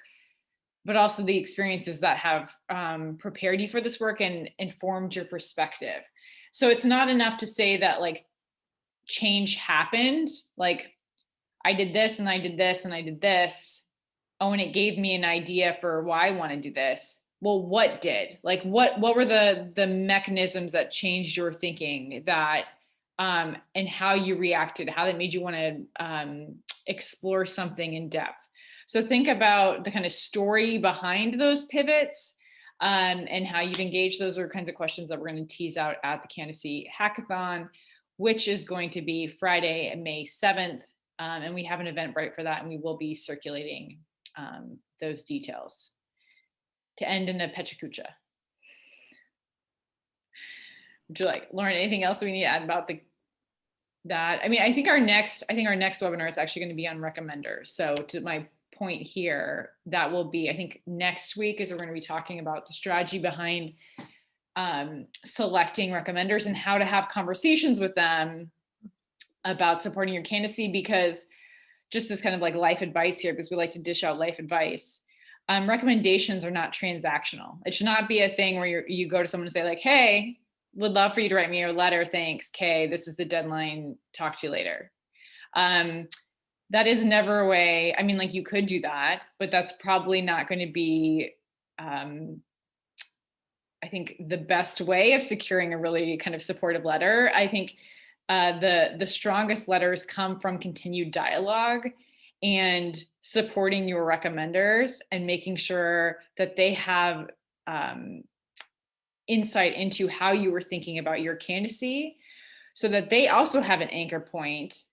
but also the experiences that have prepared you for this work and informed your perspective. So it's not enough to say that like change happened, like I did this and I did this and I did this. Oh, and it gave me an idea for why I want to do this. Well, what did? Like what were the mechanisms that changed your thinking, that and how you reacted, how that made you want to explore something in depth. So think about the kind of story behind those pivots, and how you've engaged. Those are kinds of questions that we're going to tease out at the candidacy hackathon, which is going to be Friday, May 7th. And we have an Eventbrite for that, and we will be circulating those details. To end in a Pechakucha. Would you like, Lauren, anything else we need to add about that? I mean, I think our next webinar is actually going to be on recommenders. So to my point here, that will be, I think next week is we're going to be talking about the strategy behind selecting recommenders and how to have conversations with them about supporting your candidacy, because just as kind of like life advice here, because we like to dish out life advice, recommendations are not transactional. It should not be a thing where you go to someone and say like, hey, would love for you to write me a letter. Thanks. Kay, this is the deadline. Talk to you later. That is never a way. I mean, like you could do that, but that's probably not going to be, I think, the best way of securing a really kind of supportive letter. I think the strongest letters come from continued dialogue and supporting your recommenders and making sure that they have insight into how you were thinking about your candidacy, so that they also have an anchor point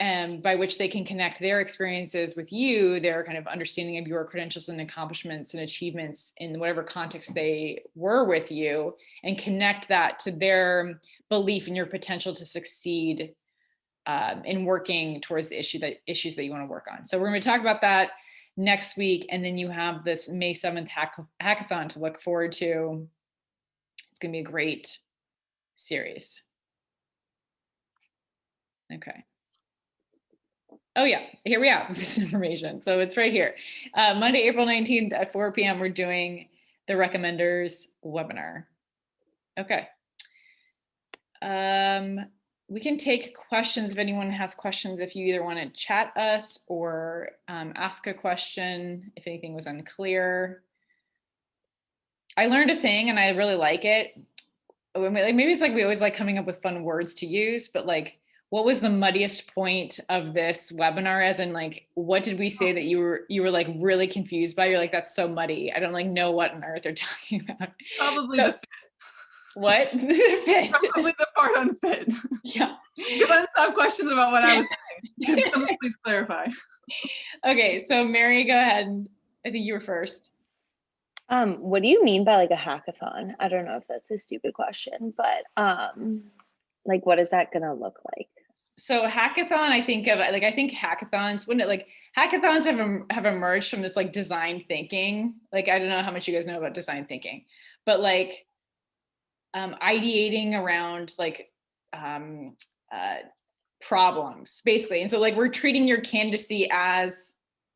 by which they can connect their experiences with you, their kind of understanding of your credentials and accomplishments and achievements in whatever context they were with you, and connect that to their belief in your potential to succeed in working towards the issues that you want to work on. So we're going to talk about that next week. And then you have this May 7th hackathon to look forward to. It's going to be a great series. Okay. Oh yeah, here we have this information. So it's right here. Monday, April 19th at 4 p.m. we're doing the recommenders webinar. Okay. We can take questions if anyone has questions, if you either want to chat us or ask a question if anything was unclear. I learned a thing and I really like it. Maybe it's like we always like coming up with fun words to use, but like, what was the muddiest point of this webinar? As in, like, what did we say that you were like really confused by? You're like, that's so muddy. I don't like know what on earth they're talking about. Probably So, the fit. What? The fit. Probably the part on fit. Yeah. Because I just have questions about what I was saying. Can someone please clarify? Okay, so Mary, go ahead. I think you were first. What do you mean by like a hackathon? I don't know if that's a stupid question, but like what is that gonna look like? So hackathon, I think hackathons, wouldn't it, like hackathons have emerged from this like design thinking. Like, I don't know how much you guys know about design thinking, but like ideating around like problems, basically. And so like we're treating your candidacy as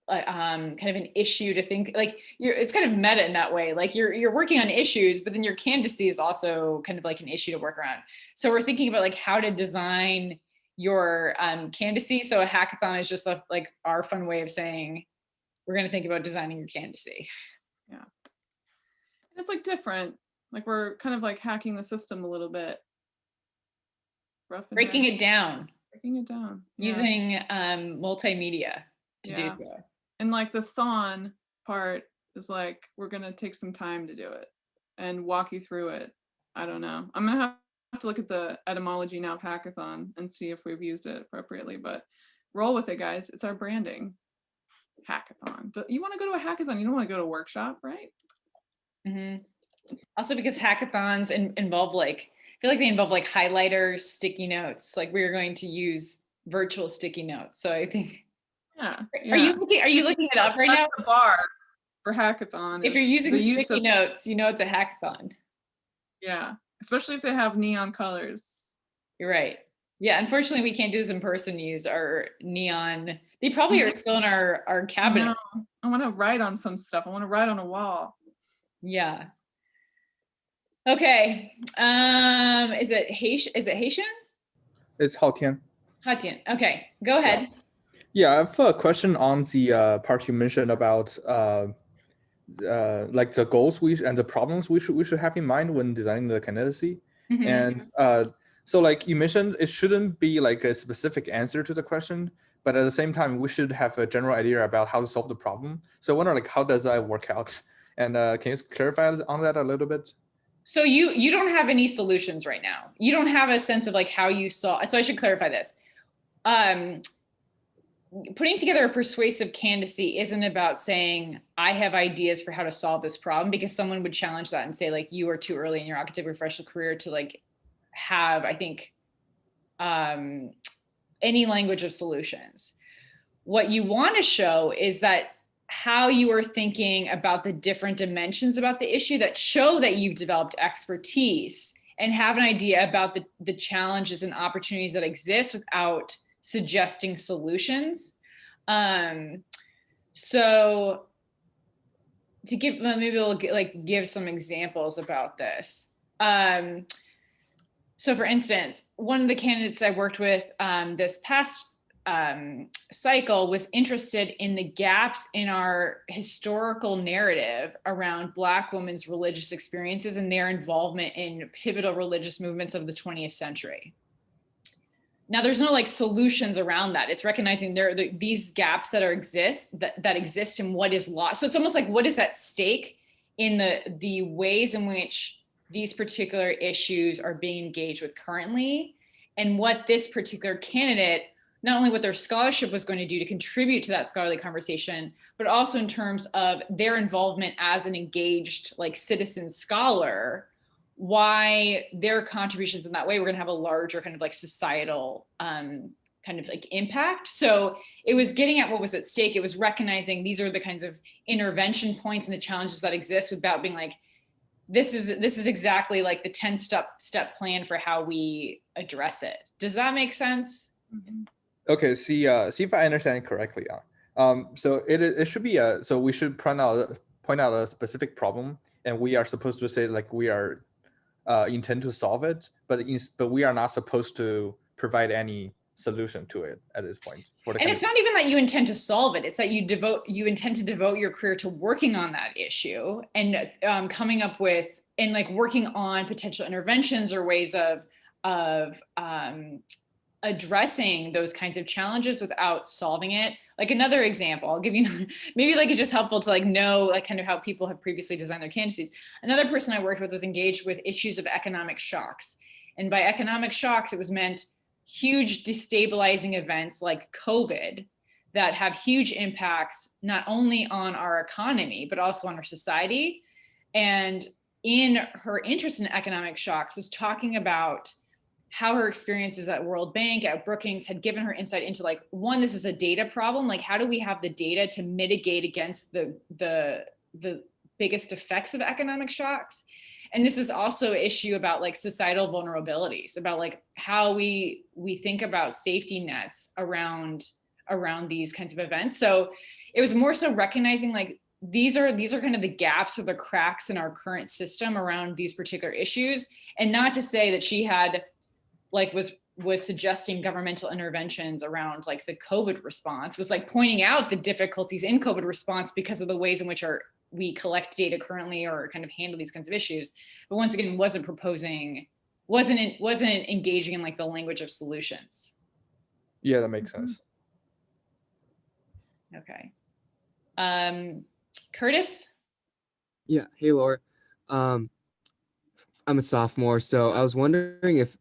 kind of an issue to think like it's kind of meta in that way. Like you're working on issues, but then your candidacy is also kind of like an issue to work around. So we're thinking about like how to design your candidacy. So a hackathon is just like our fun way of saying we're going to think about designing your candidacy. Yeah. It's like different. Like we're kind of like hacking the system a little bit. Breaking it down. Breaking it down. Yeah. Using multimedia to do so. And like the thon part is like, we're going to take some time to do it and walk you through it. I don't know. I'm going to have to look at the etymology now of hackathon and see if we've used it appropriately, but roll with it, guys. It's our branding. Hackathon. You want to go to a hackathon. You don't want to go to a workshop, right? Mm-hmm. Also because hackathons involve like, I feel like they involve like highlighters, sticky notes. Like we're going to use virtual sticky notes. So I think. Yeah. Are you looking it up right now? The bar for hackathon. If you're using sticky notes, you know it's a hackathon. Yeah, especially if they have neon colors. You're right. Yeah, unfortunately, we can't do this in person. Use our neon. They probably are still in our cabinet. No, I want to write on some stuff. I want to write on a wall. Yeah. Okay. Is it Haitian? It's Hokkien. Hokkien. Okay, go ahead. Yeah, I have a question on the part you mentioned about like the goals and the problems we should have in mind when designing the candidacy. Mm-hmm. And so like you mentioned, it shouldn't be like a specific answer to the question, but at the same time, we should have a general idea about how to solve the problem. So I wonder like, how does that work out? And can you clarify on that a little bit? So you don't have any solutions right now. You don't have a sense of like how you solve. So I should clarify this. Putting together a persuasive candidacy isn't about saying, I have ideas for how to solve this problem, because someone would challenge that and say like, you are too early in your academic professional career to like have, I think, any language of solutions. What you want to show is that how you are thinking about the different dimensions about the issue that show that you've developed expertise and have an idea about the challenges and opportunities that exist without suggesting solutions. So to give, maybe we'll give some examples about this. So for instance, one of the candidates I worked with this past cycle was interested in the gaps in our historical narrative around Black women's religious experiences and their involvement in pivotal religious movements of the 20th century. Now, there's no like solutions around that. It's recognizing there are these gaps that exist and what is lost. So it's almost like what is at stake in the ways in which these particular issues are being engaged with currently, and what this particular candidate, not only what their scholarship was going to do to contribute to that scholarly conversation, but also in terms of their involvement as an engaged like citizen scholar, why their contributions in that way, we're going to have a larger kind of like societal kind of like impact. So it was getting at what was at stake. It was recognizing these are the kinds of intervention points and the challenges that exist without being like, this is exactly like the 10-step plan for how we address it. Does that make sense? Mm-hmm. Okay, see if I understand it correctly. So it should be so we should point out a specific problem, and we are supposed to say like we are intend to solve it, but we are not supposed to provide any solution to it at this point. And it's not even that you intend to solve it; it's that you intend to devote your career to working on that issue and coming up with and like working on potential interventions or ways of addressing those kinds of challenges without solving it. Like another example, I'll give you, maybe like it's just helpful to like know like kind of how people have previously designed their candidacies. Another person I worked with was engaged with issues of economic shocks. And by economic shocks, it was meant huge destabilizing events like COVID that have huge impacts, not only on our economy, but also on our society. And in her interest in economic shocks was talking about how her experiences at World Bank, at Brookings had given her insight into like, one, this is a data problem. Like, how do we have the data to mitigate against the biggest effects of economic shocks? And this is also an issue about like societal vulnerabilities, about like how we think about safety nets around these kinds of events. So it was more so recognizing like these are kind of the gaps or the cracks in our current system around these particular issues. And not to say that she had like was suggesting governmental interventions around like the COVID response, was like pointing out the difficulties in COVID response because of the ways in which we collect data currently or kind of handle these kinds of issues. But once again, wasn't engaging in like the language of solutions. Yeah, that makes sense. Okay. Curtis? Yeah. Hey, Laura. I'm a sophomore, so I was wondering if,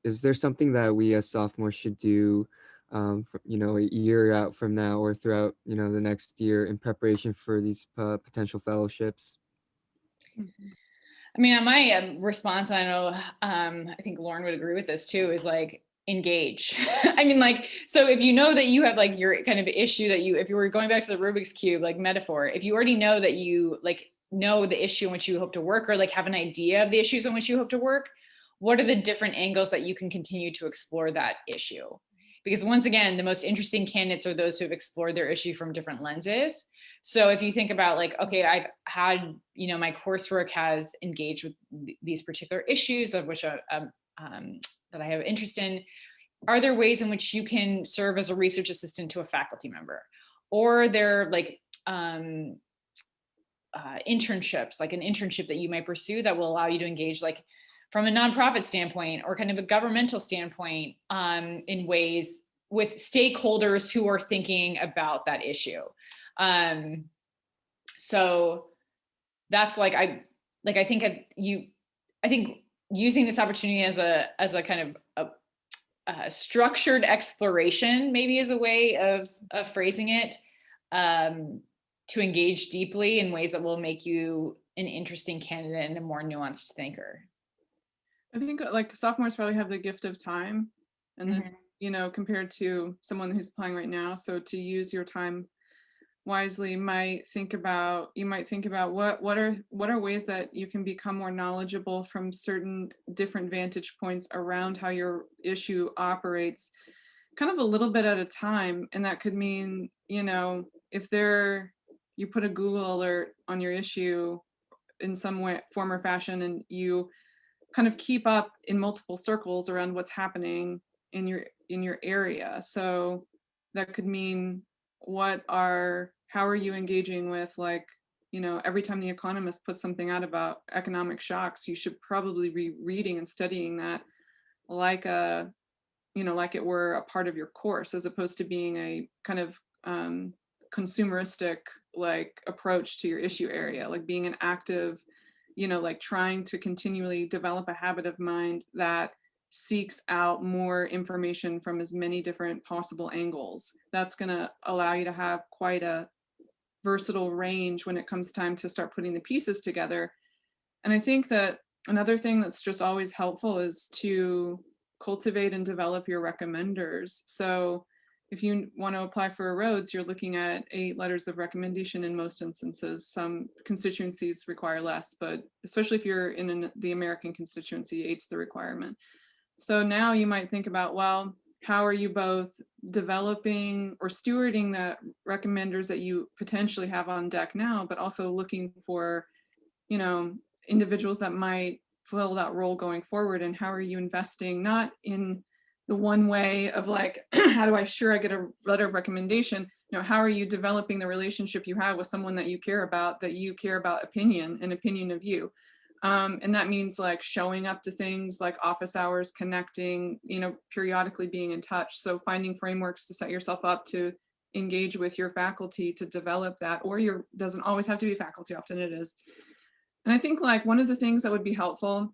is there something that we as sophomores should do, a year out from now or throughout, the next year in preparation for these potential fellowships? I mean, my response, I know, I think Lauren would agree with this too, is like engage. I mean, like, so if you know that you have like your kind of issue that if you were going back to the Rubik's Cube, like metaphor, if you already know that you like know the issue in which you hope to work, or like have an idea of the issues in which you hope to work, what are the different angles that you can continue to explore that issue? Because once again, the most interesting candidates are those who have explored their issue from different lenses. So if you think about like, okay, I've had, my coursework has engaged with these particular issues of which that I have interest in, are there ways in which you can serve as a research assistant to a faculty member? Or they're like internships, like an internship that you might pursue that will allow you to engage like from a nonprofit standpoint or kind of a governmental standpoint in ways with stakeholders who are thinking about that issue. So that's like, I think using this opportunity as a kind of a structured exploration maybe is a way of phrasing it, to engage deeply in ways that will make you an interesting candidate and a more nuanced thinker. I think like sophomores probably have the gift of time, and then, compared to someone who's applying right now. So to use your time wisely, you might think about what are ways that you can become more knowledgeable from certain different vantage points around how your issue operates, kind of a little bit at a time. And that could mean, if you put a Google alert on your issue in some way, form or fashion, and you kind of keep up in multiple circles around what's happening in your area. So that could mean how are you engaging with, like, every time The Economist puts something out about economic shocks, you should probably be reading and studying that like it were a part of your course, as opposed to being a kind of consumeristic like approach to your issue area, like being an active, like trying to continually develop a habit of mind that seeks out more information from as many different possible angles. That's going to allow you to have quite a versatile range when it comes time to start putting the pieces together. And I think that another thing that's just always helpful is to cultivate and develop your recommenders. So if you want to apply for a Rhodes, you're looking at 8 letters of recommendation in most instances. Some constituencies require less, but especially if you're in the American constituency, 8's the requirement. So now you might think about, well, how are you both developing or stewarding the recommenders that you potentially have on deck now, but also looking for, individuals that might fill that role going forward, and how are you investing not in the one way of like, how do I get a letter of recommendation? How are you developing the relationship you have with someone that you care about opinion of you? And that means like showing up to things like office hours, connecting, periodically being in touch. So finding frameworks to set yourself up to engage with your faculty to develop that, or doesn't always have to be faculty, often it is. And I think like one of the things that would be helpful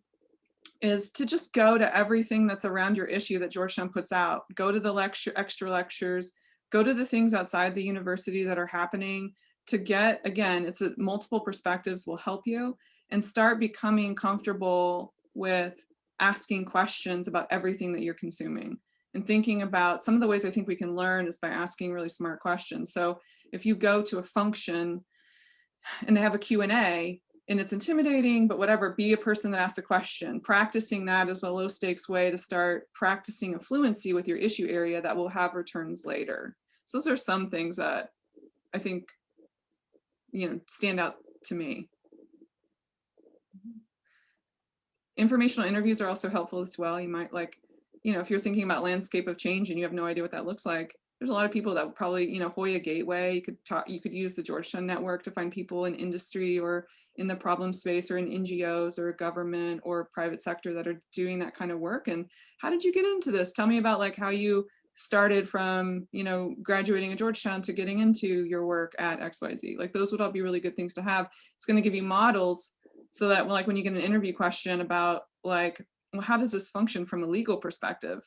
is to just go to everything that's around your issue that Georgetown puts out. Go to the extra lectures, go to the things outside the university that are happening to get, again, it's multiple perspectives will help you, and start becoming comfortable with asking questions about everything that you're consuming. And thinking about some of the ways I think we can learn is by asking really smart questions. So if you go to a function and they have a Q&A, and it's intimidating, but whatever, be a person that asks a question. Practicing that is a low stakes way to start practicing a fluency with your issue area that will have returns later. So those are some things that I think, stand out to me. Informational interviews are also helpful as well. You might if you're thinking about landscape of change and you have no idea what that looks like, there's a lot of people that would probably, Hoya Gateway, you could use the Georgetown network to find people in industry or in the problem space or in NGOs or government or private sector that are doing that kind of work. And how did you get into this? Tell me about how you started from, graduating at Georgetown to getting into your work at XYZ. Those would all be really good things to have. It's going to give you models so that when you get an interview question about well, how does this function from a legal perspective?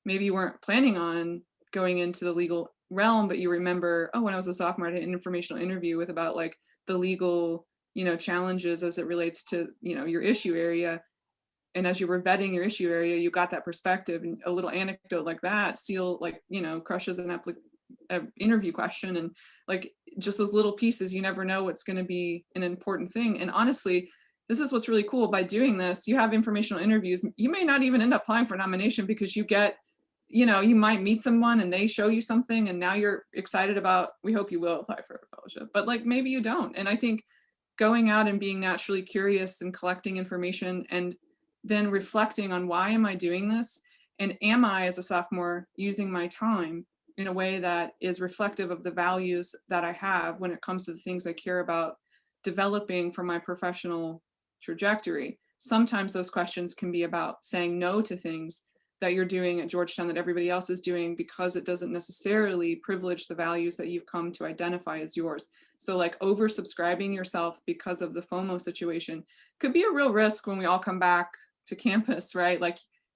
Maybe you weren't planning on going into the legal realm, but you remember, oh, when I was a sophomore, I had an informational interview with about the legal, challenges as it relates to, your issue area. And as you were vetting your issue area, you got that perspective, and a little anecdote like that crushes an interview question. And just those little pieces, you never know what's going to be an important thing. And honestly, this is what's really cool. By doing this, you have informational interviews. You may not even end up applying for nomination because you get, you might meet someone and they show you something and now you're excited about, we hope you will apply for a fellowship, but maybe you don't. And I think going out and being naturally curious and collecting information and then reflecting on why am I doing this? And am I, as a sophomore, using my time in a way that is reflective of the values that I have when it comes to the things I care about developing for my professional trajectory? Sometimes those questions can be about saying no to things that you're doing at Georgetown that everybody else is doing because it doesn't necessarily privilege the values that you've come to identify as yours. So oversubscribing yourself because of the FOMO situation could be a real risk when we all come back to campus, right?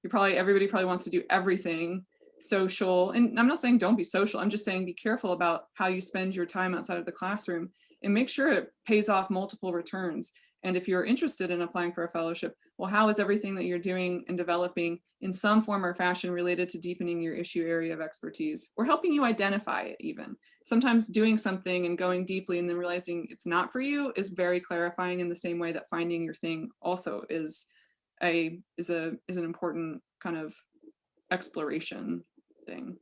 Everybody probably wants to do everything social. And I'm not saying don't be social. I'm just saying be careful about how you spend your time outside of the classroom and make sure it pays off multiple returns. And if you're interested in applying for a fellowship, well, how is everything that you're doing and developing in some form or fashion related to deepening your issue area of expertise or helping you identify it even? Sometimes doing something and going deeply and then realizing it's not for you is very clarifying, in the same way that finding your thing also is an important kind of exploration thing.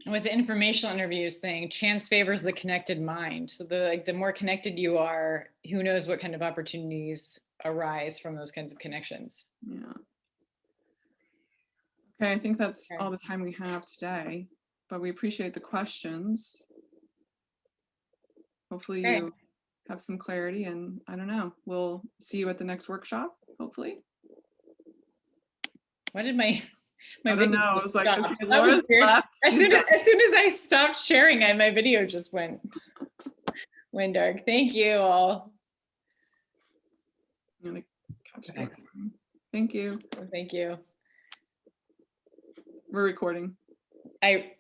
With the informational interviews thing, chance favors the connected mind. So the more connected you are, who knows what kind of opportunities arise from those kinds of connections. Yeah. Okay, I think that's all the time we have today, but we appreciate the questions. Hopefully you have some clarity, and I don't know, we'll see you at the next workshop, hopefully. Why did my I don't know. I was like, stopped? okay, That was Laura's weird. left. As soon as I stopped sharing, my video just went dark. Thank you all. I'm gonna catch that. Thank you. Thank you. We're recording. I